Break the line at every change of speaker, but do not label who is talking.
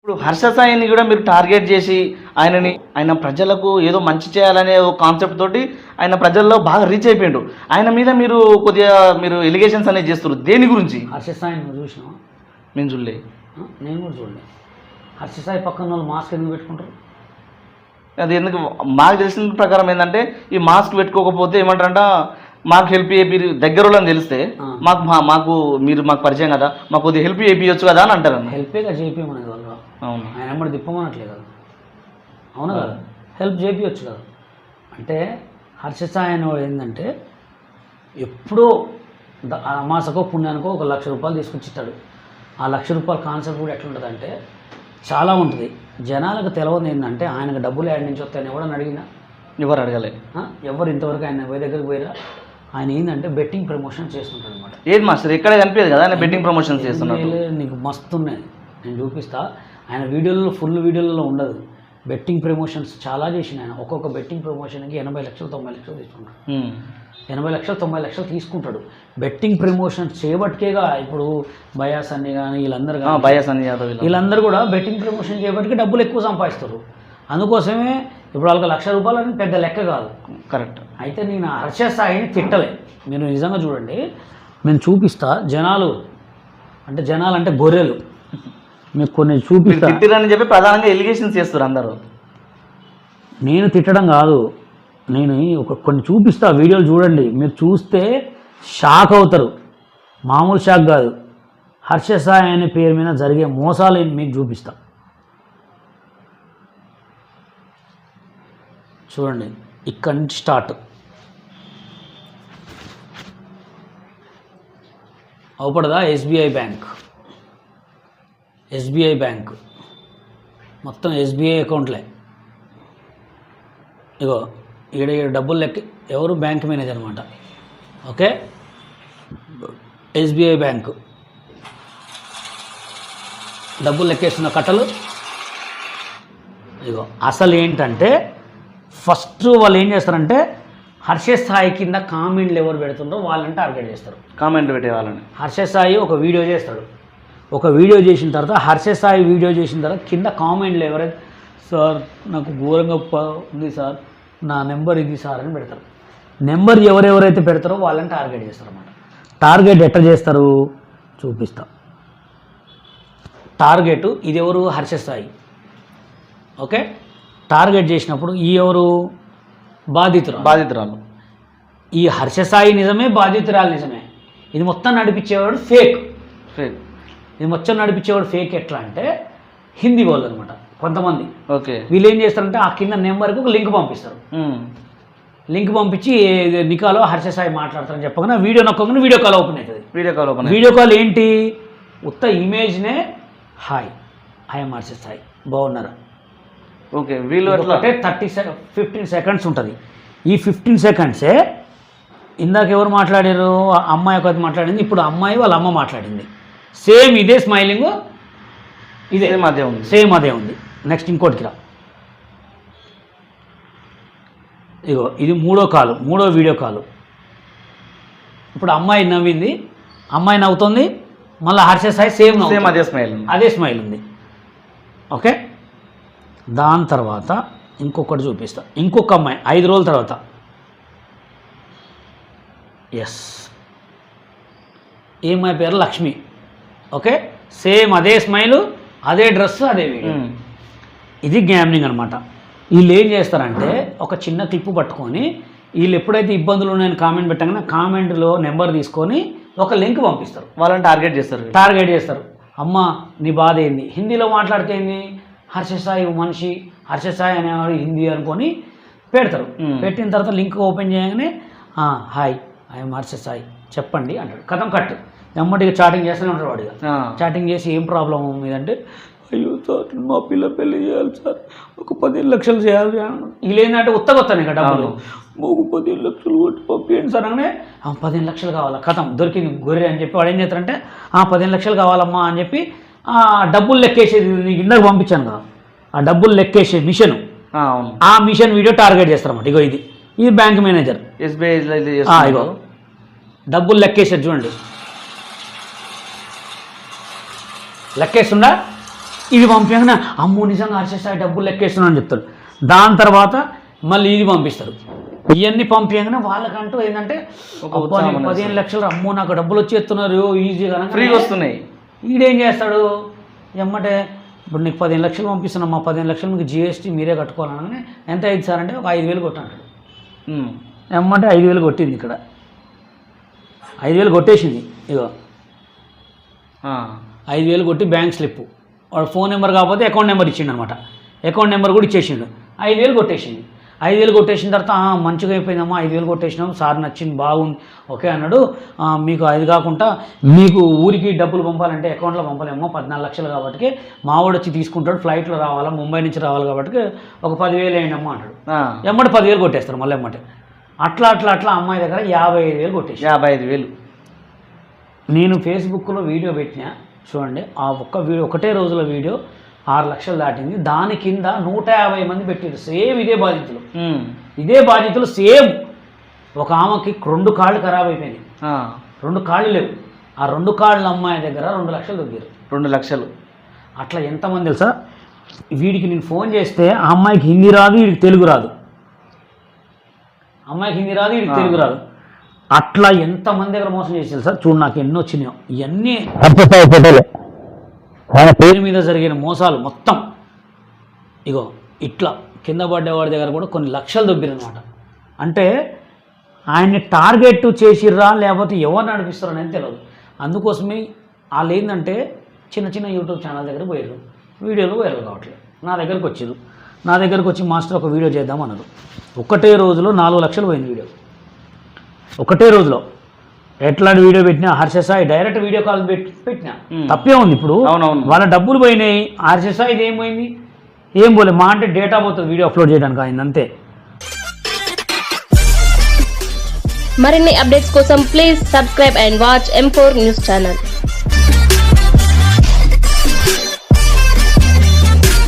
ఇప్పుడు హర్ష సాయిని కూడా మీరు టార్గెట్ చేసి ఆయన ప్రజలకు ఏదో మంచి చేయాలనే ఒక కాన్సెప్ట్ తోటి ఆయన ప్రజల్లో బాగా రీచ్ అయిపోయిండు. ఆయన మీద మీరు కొద్దిగా ఎలిగేషన్స్ అనేది చేస్తారు. దేని గురించి?
హర్ష సాయి నువ్వు చూసినావా?
మేము చూడలే.
నేను కూడా చూడలే. హర్ష సాయి పక్కన వాళ్ళు మాస్క్ ఎందుకు పెట్టుకుంటారు?
అది ఎందుకు మాకు తెలిసిన ప్రకారం ఏంటంటే ఈ మాస్క్ పెట్టుకోకపోతే ఏమంటారంట, మాకు హెల్ప్ చేయ దగ్గర తెలిస్తే మాకు పరిచయం కదా, మాకు కొద్దిగా హెల్ప్ చేయించచ్చు కదా అని అంటారు.
హెల్పేగా చేయించమనేది వాళ్ళు.
అవును,
ఆయన ఎమ్మడి దిప్పమనట్లే కదా, అవునా కదా, హెల్ప్ చేయించచ్చు కదా. అంటే హర్ష సాయి అనేవాడు ఏంటంటే ఎప్పుడో అమాసకో పుణ్యానికో 1 లక్ష రూపాయలు తీసుకొచ్చి ఇస్తాడు. ఆ 1 లక్ష రూపాయల కాన్సెప్ట్ కూడా ఎట్లుంటుంది అంటే చాలా ఉంటుంది. జనాలకు తెలియదు ఏంటంటే ఆయనకు డబ్బులు యాడ్ నుంచి వస్తాయని ఎవడని అడిగినా
ఎవరు అడగలే.
ఎవరు ఇంతవరకు ఆయన దగ్గరికి పోయిరా. ఆయన ఏంటంటే బెట్టింగ్ ప్రమోషన్ చేస్తుంటాడు అనమాట.
ఏది మాస్టర్ ఎక్కడ కనిపించదు కదా ఆయన బెట్టింగ్ ప్రమోషన్ చేస్తున్నాడు.
నీకు మస్తు ఉన్నాయి, నేను చూపిస్తా. ఆయన వీడియోలలో ఫుల్ వీడియోలలో ఉండదు. బెట్టింగ్ ప్రమోషన్స్ చాలా చేసిన ఆయన. ఒక్కొక్క బెట్టింగ్ ప్రమోషన్కి 80 లక్షలు 90 లక్షలు తీసుకుంటాడు. 80 లక్షలు 90 లక్షలు తీసుకుంటాడు బెట్టింగ్ ప్రమోషన్స్ చేయబట్టికేగా. ఇప్పుడు బయాస్ అన్ని కానీ వీళ్ళందరూ కానీ వీళ్ళందరూ కూడా బెట్టింగ్ ప్రమోషన్ చేయబట్టికి డబ్బులు ఎక్కువ సంపాదిస్తారు. అందుకోసమే ఇప్పుడు వాళ్ళకి 1 లక్ష రూపాయలు అని పెద్ద లెక్క కాదు.
కరెక్ట్. అయితే
నేను హర్ష సాయిని తిట్టలే. మీరు నిజంగా చూడండి, నేను చూపిస్తా. జనాలు అంటే గొర్రెలు. మీకు కొన్ని చూపిస్తా.
తిట్టిరని చెప్పి ప్రధానంగా ఎలిగేషన్స్ చేస్తారు అందరూ.
నేను తిట్టడం కాదు, నేను కొన్ని చూపిస్తా. వీడియోలు చూడండి, మీరు చూస్తే షాక్ అవుతారు. మామూలు షాక్ కాదు. హర్ష సాయి అనే పేరు మీద జరిగే మోసాలు మీకు చూపిస్తా. చూడండి, ఇక్కడి నుంచి స్టార్ట్. అవుపడదా? ఎస్బీఐ బ్యాంక్ మొత్తం ఎస్బీఐ అకౌంట్లే. ఇగో ఈడ డబ్బులు లెక్క ఎవరు? బ్యాంక్ మేనేజర్ అనమాట. ఓకే, ఎస్బీఐ బ్యాంకు డబ్బులు లెక్కేస్తున్న కట్టలు. ఇగో అసలు ఏంటంటే ఫస్ట్ వాళ్ళు ఏం చేస్తారంటే హర్ష సాయి కింద కామెంట్లు ఎవరు పెడుతుండ్రో వాళ్ళని టార్గెట్ చేస్తారు.
కామెంట్లు పెట్టే వాళ్ళని.
హర్ష సాయి ఒక వీడియో చేస్తాడు. ఒక వీడియో చేసిన తర్వాత హర్ష సాయి వీడియో చేసిన తర్వాత కింద కామెంట్లు ఎవరైతే, సార్ నాకు ఘోరంగా ఉంది సార్, నా నెంబర్ ఇది సార్ అని పెడతారు. నెంబర్ ఎవరెవరైతే పెడతారో వాళ్ళని టార్గెట్ చేస్తారు అన్నమాట. టార్గెట్ ఎట్లా చేస్తారు చూపిస్తా. టార్గెట్ ఇది ఎవరు? హర్ష సాయి. ఓకే, టార్గెట్ చేసినప్పుడు ఈ ఎవరు? బాధితురాలు. ఈ హర్ష సాయి నిజమే, బాధితురాలు నిజమే. ఇది మొత్తం నడిపించేవాడు ఫేక్. ఇది మొత్తం నడిపించేవాడు ఫేక్. ఎట్లా అంటే హిందీ వాళ్ళు అనమాట కొంతమంది.
ఓకే,
వీళ్ళు ఏం చేస్తారంటే ఆ కింద నెంబర్కి ఒక లింక్ పంపిస్తారు. లింక్ పంపించి నికాలో హర్ష సాయి మాట్లాడతారని చెప్పగానే వీడియో నొక్కగానే వీడియో కాల్ ఓపెన్ అవుతుంది. వీడియో కాల్ ఏంటి? ఉత్త ఇమేజ్నే హాయ్ ఐఎమ్ హర్ష సాయి, బాగున్నారా?
ఓకే, వీళ్ళు
అంటే 15 సెకండ్స్ ఉంటుంది. ఈ 15 సెకండ్సే ఇందాక ఎవరు మాట్లాడారు? అమ్మాయి ఒకటి మాట్లాడింది, ఇప్పుడు అమ్మాయి వాళ్ళ అమ్మ మాట్లాడింది. సేమ్ ఇదే స్మైలింగ్, ఇదే సేమ్ అదే ఉంది. నెక్స్ట్ ఇంకోటికి రా. ఇగో ఇది మూడో వీడియో కాలు. ఇప్పుడు అమ్మాయి నవ్వింది, అమ్మాయి నవ్వుతుంది, మళ్ళీ హర్ష సాయి సేమ్ అదే స్మైల్ ఉంది. ఓకే, దాని తర్వాత ఇంకొకటి చూపిస్తా. ఇంకొక అమ్మాయి 5 రోజుల తర్వాత. ఎస్, ఈ అమ్మాయి పేరు లక్ష్మి. ఓకే, సేమ్ అదే స్మైలు, అదే డ్రెస్, అదే వీడియో. ఇది గ్యామ్లింగ్ అనమాట. వీళ్ళు ఏం చేస్తారంటే ఒక చిన్న క్లిప్ పట్టుకొని వీళ్ళు ఎప్పుడైతే ఇబ్బందులు ఉన్నాయని కామెంట్ పెట్టగానే కామెంట్లో నెంబర్ తీసుకొని ఒక లింక్ పంపిస్తారు.
వాళ్ళని టార్గెట్ చేస్తారు. అమ్మ నీ బాధ ఏంది? హిందీలో మాట్లాడితే ఏంది? హర్ష సాయి మనిషి, హర్ష సాయి అనేవాడు హిందీ అనుకొని పెడతారు. పెట్టిన తర్వాత లింక్ ఓపెన్ చేయగానే హాయ్ ఐఎమ్ హర్ష సాయి చెప్పండి అంటాడు. కథం కట్. ఎమ్మటిగా చాటింగ్ చేస్తూనే ఉంటాడు వాడిగా. చాటింగ్ చేసి ఏం ప్రాబ్లం మీదంటే, అయ్యో సార్ మా పిల్ల పెళ్ళి చేయాలి సార్, ఒక 15 లక్షలు చేయాలి. వీళ్ళు ఏంటంటే ఉత్తగొత్తాను ఇక డబ్బులు, మాకు 15 లక్షలు కొట్టి పంపించండి సార్ అనగానే 15 లక్షలు కావాలా? కథం దొరికింది గొర్రె అని చెప్పి వాడు ఏం చేస్తారంటే 15 లక్షలు కావాలమ్మా అని చెప్పి డబ్బులు లెక్కేసేది నీకు ఇందాక పంపించాను కదా, ఆ డబ్బులు లెక్కేసే మిషన్, ఆ మిషన్ వీడియో టార్గెట్ చేస్తారన్నమాట. ఇగో ఇది బ్యాంక్ మేనేజర్ ఎస్బీఐ.
ఇగో డబ్బులు లెక్కేసారు చూడండి, లెక్కేస్తుందా?
ఇది పంపించగానే అమ్మో నిజంగా హర్షసాయి డబ్బులు లెక్కేస్తున్నాను అని చెప్తాడు. దాని తర్వాత మళ్ళీ ఇది పంపిస్తారు. ఇవన్నీ పంపించగానే వాళ్ళకంటూ ఏంటంటే 15 లక్షలు అమ్మో నాకు డబ్బులు వచ్చేస్తున్నారు ఈజీగా
ఫ్రీగా వస్తున్నాయి.
ఈడేం చేస్తాడు ఎమ్మటే ఇప్పుడు నీకు 15 లక్షలు పంపిస్తున్నామ్మా 15 లక్షలు మీకు జిఎస్టీ మీరే కట్టుకోవాలని ఎంత అయింది సార్ అంటే ఒక 5,000 కొట్టాడు. ఎమ్మంటే 5,000 కొట్టింది ఇక్కడ 5,000 కొట్టేసింది. ఇగో 5,000 కొట్టి బ్యాంక్ స్లిప్ వాడు ఫోన్ నెంబర్ కాకపోతే అకౌంట్ నెంబర్ ఇచ్చిండు అనమాట. అకౌంట్ నెంబర్ కూడా ఇచ్చేసిండు. 5,000 కొట్టేసింది. 5,000 కొట్టేసిన తర్వాత మంచిగా అయిపోయిందమ్మా 5,000 కొట్టేసినాం సార్ నచ్చింది బాగుంది ఓకే అన్నాడు. మీకు అది కాకుండా మీకు ఊరికి డబ్బులు పంపాలంటే అకౌంట్లో పంపలేమో 14 లక్షలు కాబట్టి మావాడు వచ్చి తీసుకుంటాడు ఫ్లైట్లో రావాలా ముంబై నుంచి రావాలి కాబట్టి ఒక 10,000 వేయండి అమ్మ అంటాడు. ఎమ్మటి 10,000 కొట్టేస్తారు మళ్ళీ ఎమ్మటి. అట్లా అట్లా అట్లా అమ్మాయి దగ్గర 55,000 కొట్టేసి
55,000.
నేను ఫేస్బుక్లో వీడియో పెట్టినా చూడండి. ఆ ఒక్క వీడియో ఒకటే రోజుల వీడియో 6 లక్షలు దాటింది. దాని కింద 150 మంది పెట్టారు సేమ్ ఇదే బాధితులు. ఇదే బాధితులు సేమ్. ఒక ఆమెకి 2 కాళ్ళు ఖరాబ్ అయిపోయినాయి. 2 కాళ్ళు లేవు. ఆ 2 కాళ్ళ అమ్మాయి దగ్గర 2 లక్షలు దొరికారు.
2 లక్షలు.
అట్లా ఎంతమంది తెలుసా? వీడికి నేను ఫోన్ చేస్తే ఆ అమ్మాయికి హిందీ రాదు వీడికి తెలుగు రాదు. అమ్మాయికి హిందీ రాదు వీడికి తెలుగు రాదు. అట్లా ఎంతమంది దగ్గర మోసం చేసి తెలుసా? చూడు నాకు ఎన్నో వచ్చినాయో ఇవన్నీ ఆయన పేరు మీద జరిగిన మోసాలు మొత్తం. ఇగో ఇట్లా కింద పడ్డేవాడి దగ్గర కూడా కొన్ని లక్షలు దొబ్బిరనమాట. అంటే ఆయన్ని టార్గెట్ చేసిర్రా లేకపోతే ఎవరు నడిపిస్తారో అనేది తెలియదు. అందుకోసమే వాళ్ళు ఏంటంటే చిన్న చిన్న యూట్యూబ్ ఛానల్ దగ్గర పోయారు, వీడియోలు వైరల్ కావట్లేదు. నా దగ్గరకు వచ్చారు. నా దగ్గరకు వచ్చి మాస్టర్ ఒక వీడియో చేద్దామన్నారు. ఒకటే రోజులో 4 లక్షలు పోయింది వీడియో. ఒకటే రోజులో ఎట్లాంటి వీడియో పెట్టినా హర్షసాయి డైరెక్ట్ వీడియో కాల్ పెట్టినా తప్పే ఉంది. ఇప్పుడు వాళ్ళ డబ్బులు పోయినాయి. హర్షసాయి ఇది ఏం పోయింది? ఏం పోలే. మా అంటే డేటా పోతుంది వీడియో అప్లోడ్ చేయడానికి అయింది అంతే.
మరిన్ని అప్డేట్స్ కోసం please subscribe and watch M4 news channel.